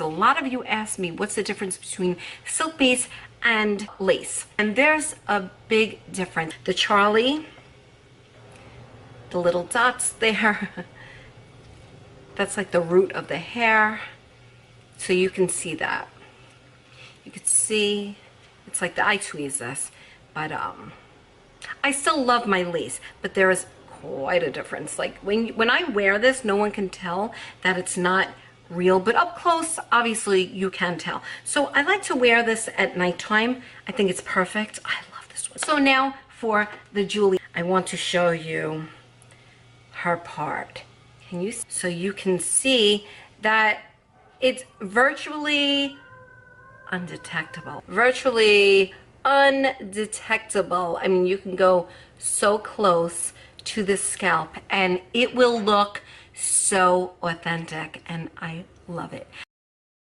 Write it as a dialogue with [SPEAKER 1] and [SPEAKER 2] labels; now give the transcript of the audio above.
[SPEAKER 1] A lot of you ask me what's the difference between silk base and lace, and there's a big difference. The Charlie, the little dots there, that's like the root of the hair, so you can see that. You can see it's like I tweeze this, but I still love my lace, but there is quite a difference. Like when I wear this, no one can tell that it's not real, but up close, obviously you can tell. So I like to wear this at nighttime. I think it's perfect. I love this one. So now for the Julie, I want to show you her part. So you can see that it's virtually undetectable. Virtually undetectable. I mean, you can go so close to the scalp and it will look so authentic, and I love it.